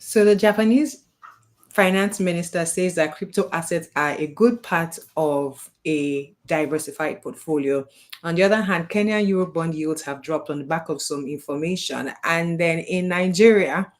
So the Japanese finance minister says that crypto assets are a good part of a diversified portfolio. On the other hand, Kenyan Euro bond yields have dropped on the back of some information. And then in Nigeria,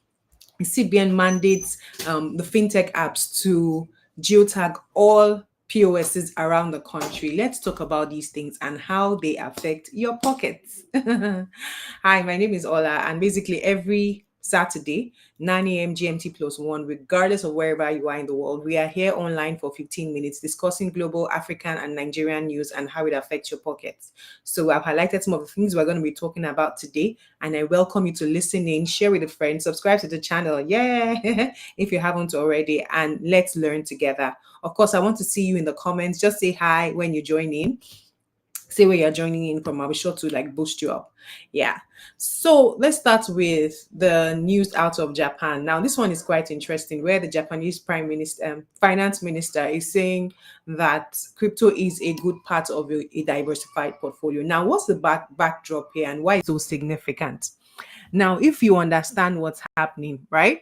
CBN mandates the fintech apps to geotag all POSs around the country. Let's talk about these things and how they affect your pockets. Hi, my name is Ola, and basically every Saturday, 9 a.m. GMT plus one, regardless of wherever you are in the world, we are here online for 15 minutes discussing global, African, and Nigerian news and how it affects your pockets. So I've highlighted some of the things we're going to be talking about today, and I welcome you to listen in, share with a friend, subscribe to the channel, yeah, if you haven't already, and let's learn together. Of course, I want to see you in the comments. Just say hi when you join in. Say where you're joining in from. I'll be sure to like boost you up. Yeah. So let's start with the news out of Japan. Now, this one is quite interesting, where the Japanese Prime Minister, Finance Minister, is saying that crypto is a good part of a diversified portfolio. Now, what's the backdrop here, and why it's so significant? Now, if you understand what's happening, right?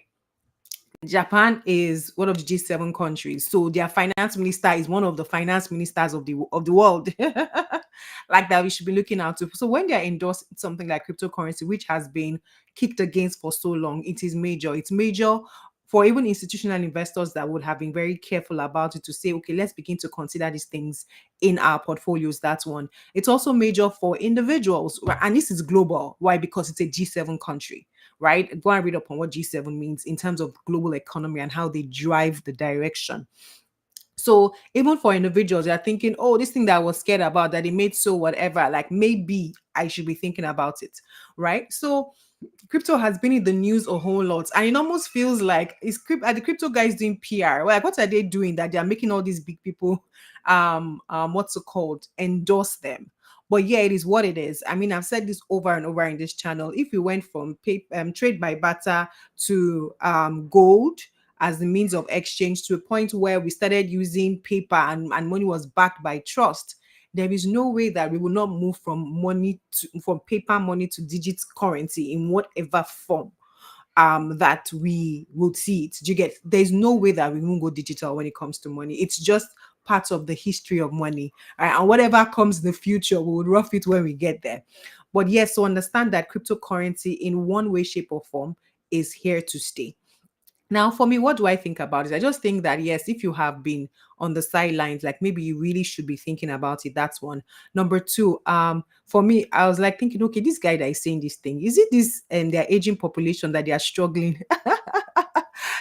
Japan is one of the G7 countries, so their finance minister is one of the finance ministers of the world. Like that, we should be looking out to. So when they are endorsing something like cryptocurrency, which has been kicked against for so long, it is major. It's major for even institutional investors that would have been very careful about it to say, okay, let's begin to consider these things in our portfolios. That's one. It's also major for individuals, right? And this is global. Why? Because it's a G7 country, right? Go and read up on what G7 means in terms of global economy and how they drive the direction. So even for individuals, they're thinking, oh, this thing that I was scared about that they made so whatever, like maybe I should be thinking about it, right? So crypto has been in the news a whole lot, and it almost feels like are the crypto guys doing PR? Like, what are they doing that they are making all these big people, what's it called, endorse them? But yeah, it is what it is. I mean, I've said this over and over in this channel. If we went from trade by barter to gold as the means of exchange to a point where we started using paper and money was backed by trust, there is no way that we will not move from paper money to digital currency in whatever form that we will see it. Do you get? There's no way that we won't go digital when it comes to money. It's just part of the history of money. Right? And whatever comes in the future, we will rough it when we get there. But yes, so understand that cryptocurrency in one way, shape, or form is here to stay. Now, for me, what do I think about it? I just think that, yes, if you have been on the sidelines, like maybe you really should be thinking about it. That's one. Number two, for me, I was like thinking, okay, this guy that is saying this thing, is it this and their aging population that they are struggling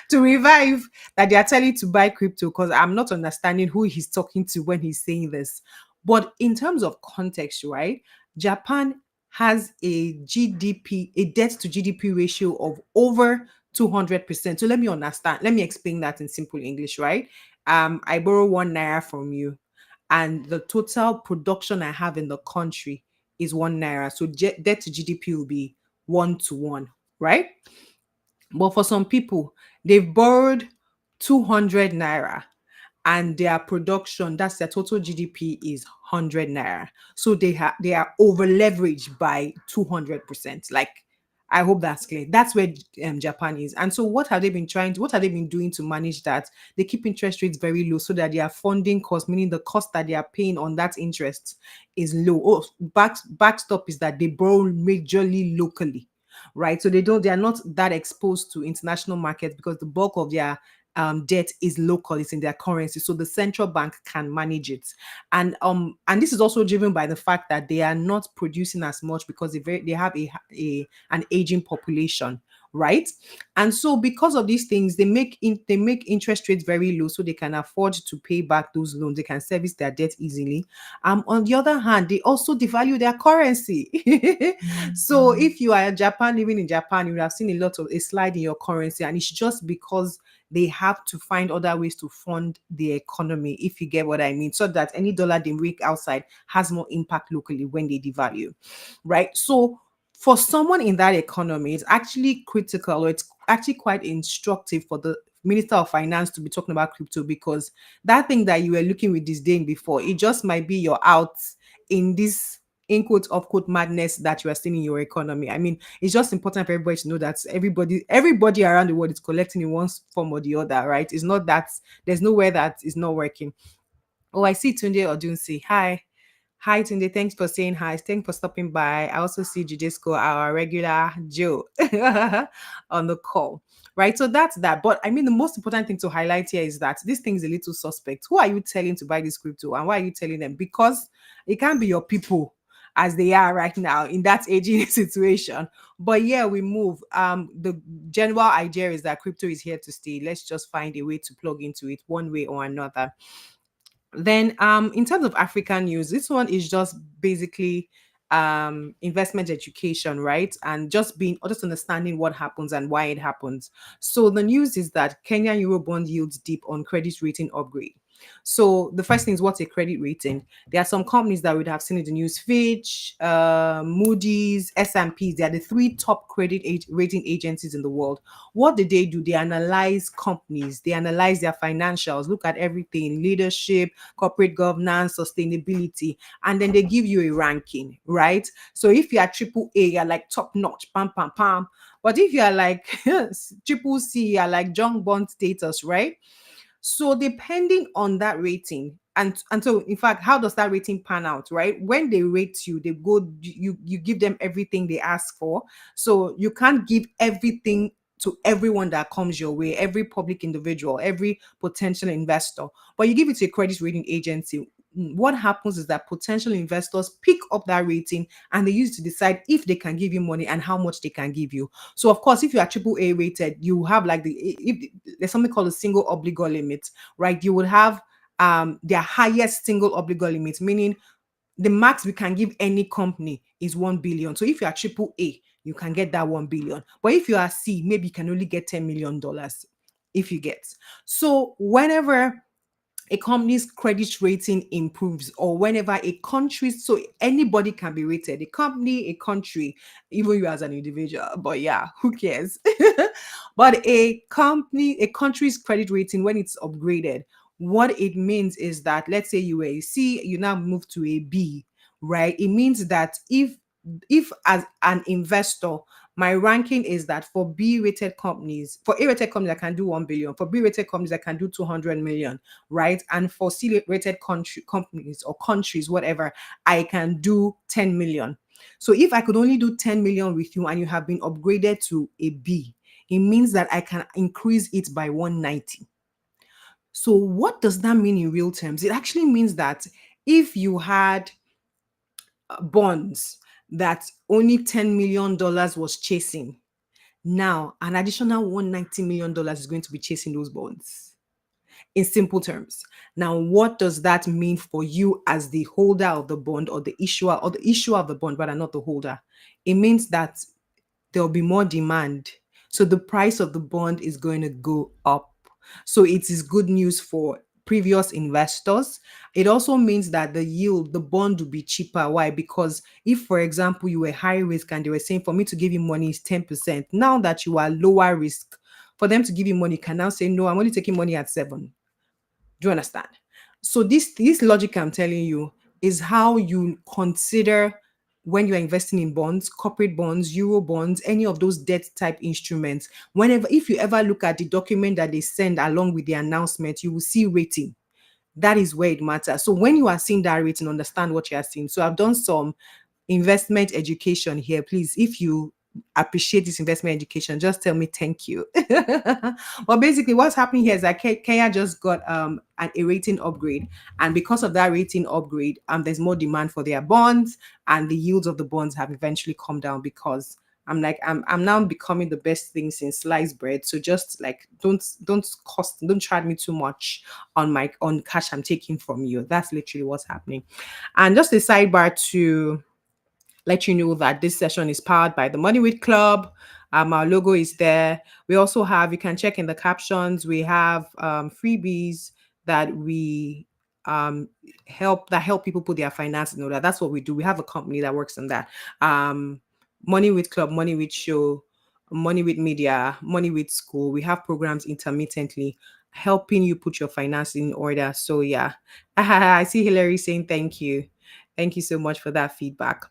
to revive, that they are telling to buy crypto? Because I'm not understanding who he's talking to when he's saying this. But in terms of context, right? Japan has a GDP, a debt to GDP ratio of over 200%. So let me understand. Let me explain that in simple English, right? I borrow 1 naira from you, and the total production I have in the country is 1 naira. So debt to GDP will be 1 to 1, right? But for some people, they've borrowed 200 naira and their production, that's their total GDP, is 100 naira. So they are over leveraged by 200%. Like, I hope that's clear. That's where Japan is. And so what have they been doing to manage that? They keep interest rates very low so that their funding cost, meaning the cost that they are paying on that interest, is low. Oh, backstop is that they borrow majorly locally, right? So they are not that exposed to international markets because the bulk of their debt is local, it's in their currency, so the central bank can manage it. And this is also driven by the fact that they are not producing as much because they have an aging population, right? And so because of these things, they make interest rates very low so they can afford to pay back those loans, they can service their debt easily. On the other hand, they also devalue their currency. So if you are Japan, living in Japan, you would have seen a slide in your currency, and it's just because they have to find other ways to fund the economy, if you get what I mean, so that any dollar they make outside has more impact locally when they devalue, right? So for someone in that economy, it's actually critical, or it's actually quite instructive for the Minister of Finance to be talking about crypto, because that thing that you were looking with disdain before, it just might be your out in in quote of quote madness that you are seeing in your economy. I mean, it's just important for everybody to know that everybody around the world is collecting in one form or the other, right? It's not that there's nowhere that is not working. Oh, I see Tunde Odunsi. Hi. Hi, Tunde. Thanks for saying hi. Thanks for stopping by. I also see Judesco, our regular Joe, on the call. Right. So that's that. But I mean, the most important thing to highlight here is that this thing is a little suspect. Who are you telling to buy this crypto? And why are you telling them? Because it can't be your people as they are right now in that aging situation. But yeah, we move. The general idea is that crypto is here to stay. Let's just find a way to plug into it one way or another. Then in terms of African news, this one is just basically investment education, right? And just understanding what happens and why it happens. So the news is that Kenyan Eurobond yields dip on credit rating upgrade. So the first thing is, what's a credit rating? There are some companies that would have seen in the news: Fitch, Moody's, S&P. They are the three top rating agencies in the world. What do? They analyze companies, they analyze their financials, look at everything: leadership, corporate governance, sustainability, and then they give you a ranking, right? So if you are triple A, you're like top notch, pam, pam, pam. But if you are like triple C, you're like junk bond status, right? So depending on that rating, and so in fact, how does that rating pan out, right? When they rate you, they go you give them everything they ask for. So you can't give everything to everyone that comes your way, every public individual, every potential investor, but you give it to a credit rating agency. What happens is that potential investors pick up that rating and they use it to decide if they can give you money and how much they can give you. So of course, if you are triple A rated, you have like if there's something called a single obligor limit, right? You would have their highest single obligor limit, meaning the max we can give any company is 1 billion. So if you are triple A, you can get that 1 billion. But if you are C, maybe you can only get $10 million if you get. So whenever a company's credit rating improves, or whenever a country, so anybody can be rated, a company, a country, even you as an individual, but yeah, who cares? But a country's credit rating, when it's upgraded, what it means is that, let's say you were a C, you now move to a B, right? It means that if as an investor, my ranking is that for B-rated companies, for A-rated companies, I can do 1 billion. For B-rated companies, I can do 200 million, right? And for C-rated companies or countries, whatever, I can do 10 million. So if I could only do 10 million with you and you have been upgraded to a B, it means that I can increase it by 190. So what does that mean in real terms? It actually means that if you had bonds that only $10 million was chasing, now an additional $190 million is going to be chasing those bonds. In simple terms. Now, what does that mean for you as the holder of the bond, or the issuer of the bond, but not the holder? It means that there'll be more demand. So the price of the bond is going to go up. So it is good news for previous investors. It also means that the bond will be cheaper. Why? Because if, for example, you were high risk and they were saying for me to give you money is 10%, now that you are lower risk, for them to give you money, you can now say, no, I'm only taking money at 7. Do you understand? So this logic I'm telling you is how you consider when you're investing in bonds, corporate bonds, euro bonds, any of those debt type instruments. Whenever, if you ever look at the document that they send along with the announcement, you will see rating. That is where it matters. So when you are seeing that rating, understand what you are seeing. So I've done some investment education here. Please, if you appreciate this investment education, just tell me thank you. But basically, what's happening here is that Kenya just got a rating upgrade, and because of that rating upgrade, there's more demand for their bonds, and the yields of the bonds have eventually come down because I'm now becoming the best thing since sliced bread. So just like don't charge me too much on cash I'm taking from you. That's literally what's happening. And just a sidebar to let you know that this session is powered by the Money with Club. Our logo is there. We also have, you can check in the captions, we have freebies that we help people put their finances in order. That's what we do. We have a company that works on that. Money with Club, Money with Show, Money with Media, Money with School. We have programs intermittently helping you put your finances in order. So yeah, I see Hillary saying thank you. Thank you so much for that feedback.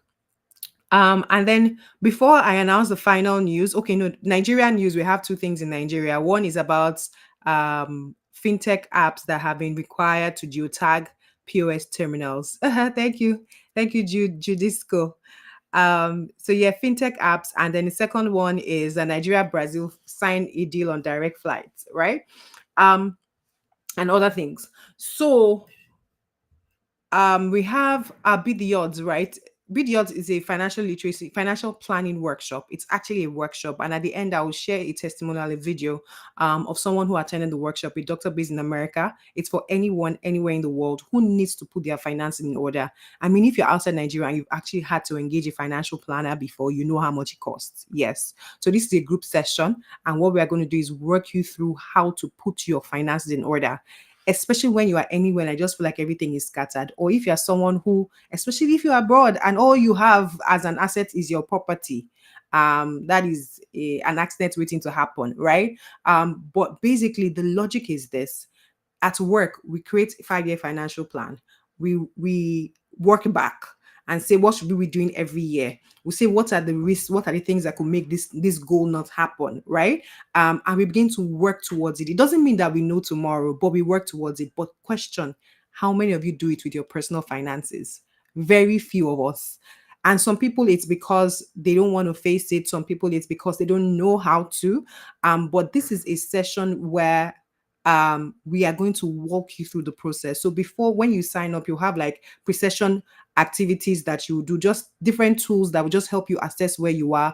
And then before I announce the final news, okay, no, Nigerian news, we have two things in Nigeria. One is about fintech apps that have been required to geotag POS terminals. Thank you. Thank you, Judisco. So yeah, fintech apps. And then the second one is Nigeria, Brazil signed a deal on direct flights, right? Um, and other things. So we have Beat the Odds, right? Beat the Odds is a financial literacy, financial planning workshop. It's actually a workshop, and at the end, I will share a testimonial, a video of someone who attended the workshop, a doctor based in America. It's for anyone, anywhere in the world who needs to put their finances in order. I mean, if you're outside Nigeria and you've actually had to engage a financial planner before, you know how much it costs. Yes. So this is a group session, and what we are going to do is work you through how to put your finances in order, especially when you are anywhere and I just feel like everything is scattered. Or if you're someone who, especially if you're abroad and all you have as an asset is your property, that is an accident waiting to happen, right? But basically, the logic is this: at work, we create a 5-year financial plan. We work back and say what should we be doing every year. We say what are the risks, what are the things that could make this goal not happen, right? And we begin to work towards it. It doesn't mean that we know tomorrow, but we work towards it. But question: how many of you do it with your personal finances? Very few of us. And some people it's because they don't want to face it. Some people it's because they don't know how to. But this is a session where we are going to walk you through the process. So before, when you sign up, you'll have like pre-session activities that you do, just different tools that will just help you assess where you are,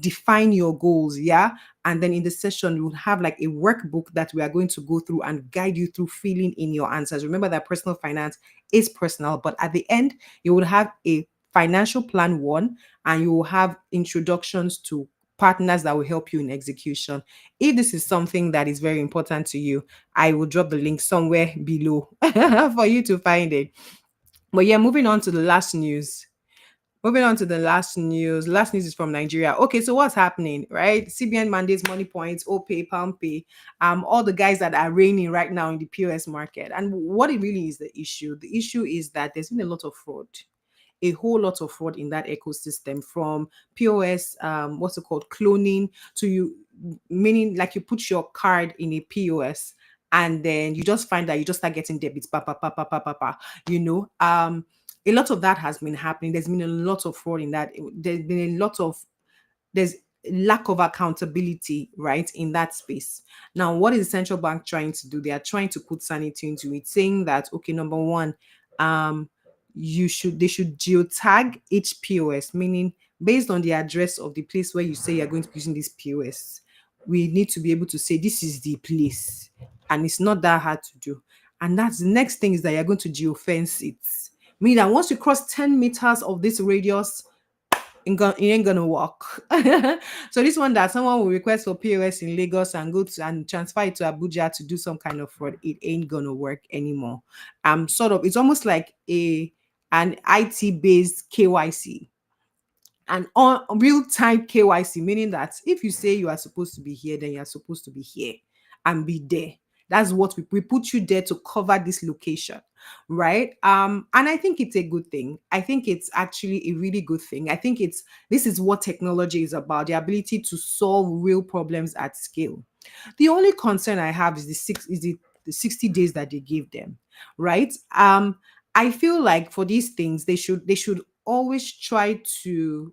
define your goals, yeah. And then in the session, you'll have like a workbook that we are going to go through and guide you through filling in your answers. Remember that personal finance is personal, but at the end, you will have a financial plan one, and you will have introductions to partners that will help you in execution. If this is something that is very important to you, I will drop the link somewhere below for you to find it. But yeah, moving on to the last news. Moving on to the last news. Last news is from Nigeria. Okay, so what's happening, right? CBN mandates money points, OPay, PalmPay, all the guys that are reigning right now in the POS market. And what it really is the issue? The issue is that there's been a lot of fraud, a whole lot of fraud in that ecosystem, from POS, what's it called, cloning, to you, meaning like you put your card in a POS and then you just find that you just start getting debits, pa pa pa pa pa pa pa. You know, a lot of that has been happening. There's been a lot of fraud in that. There's been a lot of there's lack of accountability, right, in that space. Now, what is the central bank trying to do? They are trying to put sanity into it, saying that okay, number one, um, they should geotag each POS, meaning based on the address of the place where you say you're going to be using this POS, we need to be able to say this is the place, and it's not that hard to do. And that's the next thing, is that you're going to geofence it, meaning that once you cross 10 meters of this radius, it ain't gonna work. So this one, that someone will request for POS in Lagos and go to and transfer it to Abuja to do some kind of fraud, it ain't gonna work anymore. Sort of, it's almost like an IT based KYC, and on real time KYC, meaning that if you say you are supposed to be here, then you are supposed to be here and be there. That's what we put you there to cover this location, right? And I think it's a good thing. I think it's actually a really good thing. I think this is what technology is about: the ability to solve real problems at scale. The only concern I have is the 60 days that they give them, right? I feel like for these things, they should always try to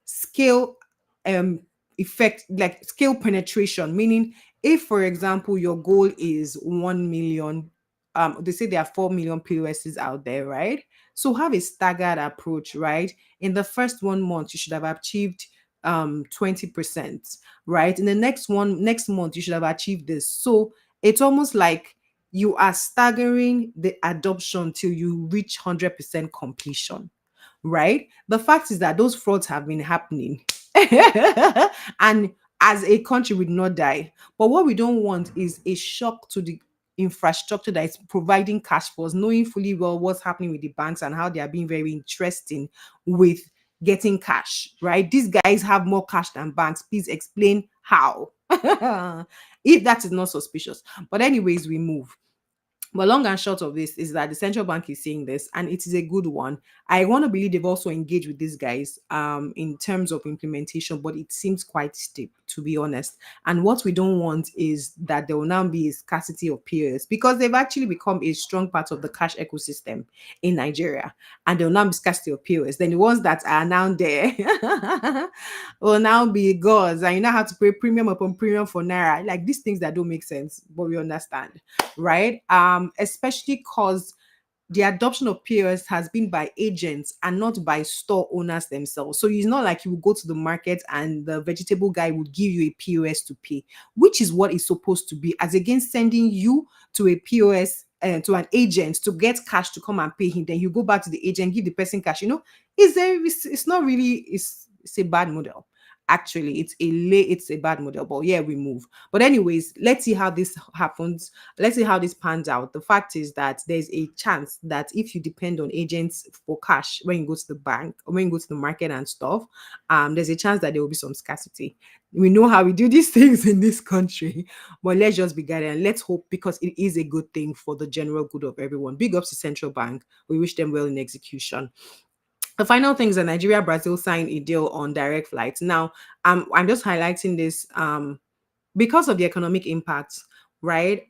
scale effect, like scale penetration, meaning if for example your goal is 1 million, they say there are 4 million POSs out there, right? So have a staggered approach, right? In the first 1 month you should have achieved 20%, right? In the next month you should have achieved this. So it's almost like you are staggering the adoption till you reach 100% completion, right? The fact is that those frauds have been happening. And as a country, we did not die. But what we don't want is a shock to the infrastructure that is providing cash flows, knowing fully well what's happening with the banks and how they are being very interesting with getting cash, right? These guys have more cash than banks. Please explain how. If that is not suspicious. But anyways, we move. But long and short of this is that the central bank is saying this, and it is a good one. I want to believe they've also engaged with these guys in terms of implementation, but it seems quite steep, to be honest. And what we don't want is that there will now be a scarcity of POS, because they've actually become a strong part of the cash ecosystem in Nigeria, and there will now be scarcity of POS. Then the ones that are now there will now be gods, and you now have to pay premium upon premium for naira. Like these things that don't make sense, but we understand, right? Especially because the adoption of POS has been by agents and not by store owners themselves. So it's not like you will go to the market and the vegetable guy would give you a POS to pay, which is what it's supposed to be, as against sending you to a POS and to an agent to get cash to come and pay him. Then you go back to the agent, give the person cash. It's not really, it's a bad model. Actually, it's a bad model, but yeah, we move. But anyways, let's see how this happens. Let's see how this pans out. The fact is that there's a chance that if you depend on agents for cash when you go to the bank or when you go to the market and stuff, there's a chance that there will be some scarcity. We know how we do these things in this country, but let's just be guided and let's hope, because it is a good thing for the general good of everyone. Big ups to central bank. We wish them well in execution. The final thing is that Nigeria Brazil signed a deal on direct flights. Now, I'm just highlighting this because of the economic impacts, right?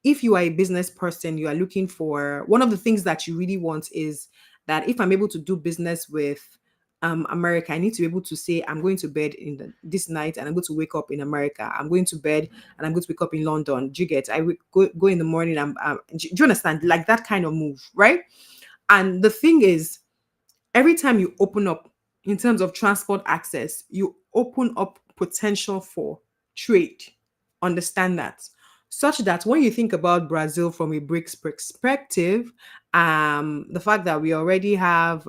If you are a business person, you are looking for, one of the things that you really want is that if I'm able to do business with America, I need to be able to say I'm going to bed this night and I'm going to wake up in America. I'm going to bed and I'm going to wake up in London. Do you get? I would go in the morning. Do you understand? Like that kind of move, right? And the thing is, every time you open up in terms of transport access, you open up potential for trade. Understand that. Such that when you think about Brazil from a BRICS perspective, the fact that we already have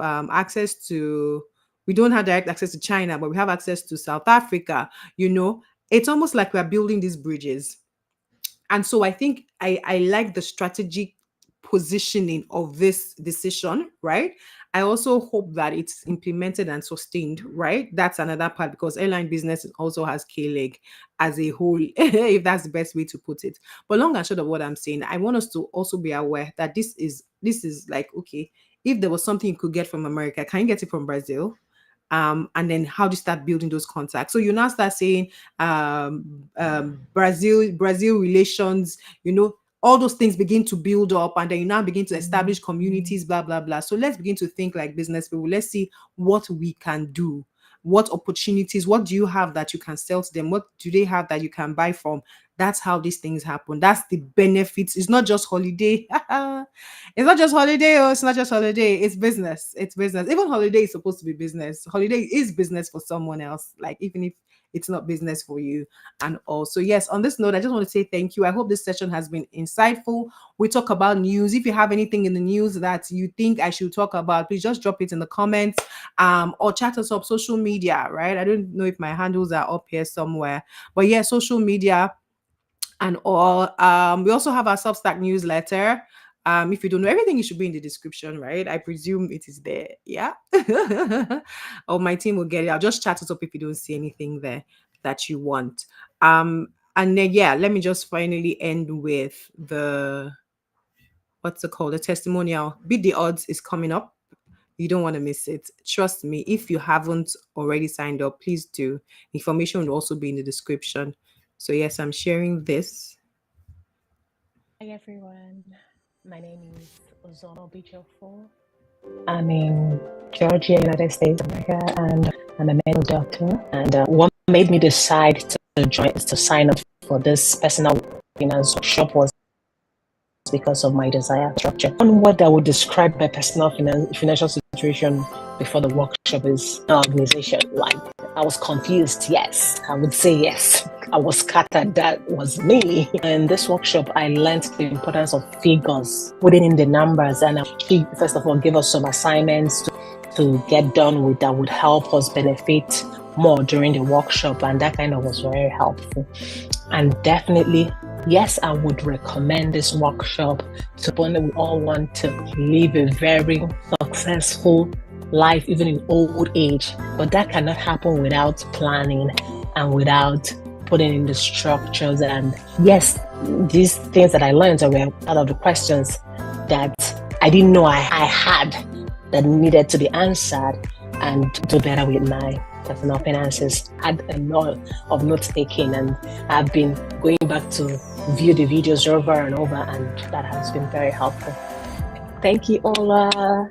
we don't have direct access to China, but we have access to South Africa, it's almost like we're building these bridges. And so I think I like the strategic positioning of this decision, right? I also hope that it's implemented and sustained, right? That's another part, because airline business also has K-leg as a whole, if that's the best way to put it. But long and short of what I'm saying, I want us to also be aware that this is like, okay, if there was something you could get from America, can you get it from Brazil? And then how do you start building those contacts? So you now start saying Brazil relations, all those things begin to build up, and then you now begin to establish communities, blah blah blah. So let's begin to think like business people. Let's see what we can do, what opportunities, what do you have that you can sell to them, what do they have that you can buy from. That's how these things happen. That's the benefits. It's not just holiday. It's not just holiday. Oh, it's not just holiday. It's business. It's business. Even holiday is supposed to be business. Holiday is business for someone else. Like even if it's not business for you. And also, yes, on this note, I just want to say thank you. I hope this session has been insightful. We talk about news. If you have anything in the news that you think I should talk about, please just drop it in the comments or chat us up social media, right? I don't know if my handles are up here somewhere, but yeah, social media and all. We also have our Substack newsletter. If you don't know, everything, it should be in the description, right? I presume it is there. Yeah. Or my team will get it. I'll just chat it up if you don't see anything there that you want. And then yeah, let me just finally end with what's it called? The testimonial. Beat the Odds is coming up. You don't want to miss it. Trust me, if you haven't already signed up, please do. Information will also be in the description. So yes, I'm sharing this. Hi everyone, my name is Ozono Bijofo. I'm in Georgia, United States of America, and I'm a medical doctor. And what made me decide to sign up for this personal finance workshop was because of my desire structure. One word that would describe my personal financial situation before the workshop is organization. Like, I was confused, yes. I would say yes. I was scattered, that was me. In this workshop, I learned the importance of figures, putting in the numbers, and she, first of all, gave us some assignments to get done with that would help us benefit more during the workshop, and that kind of was very helpful. And definitely, yes, I would recommend this workshop to when we all want to live a very successful life, even in old age. But that cannot happen without planning and without putting in the structures. And yes, these things that I learned were part of the questions that I didn't know I had that needed to be answered and do better with my personal finances. I had a lot of notes taking, and I've been going back to view the videos over and over, and that has been very helpful. Thank you, Ola.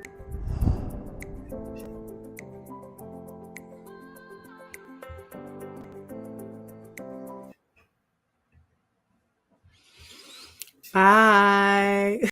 Bye.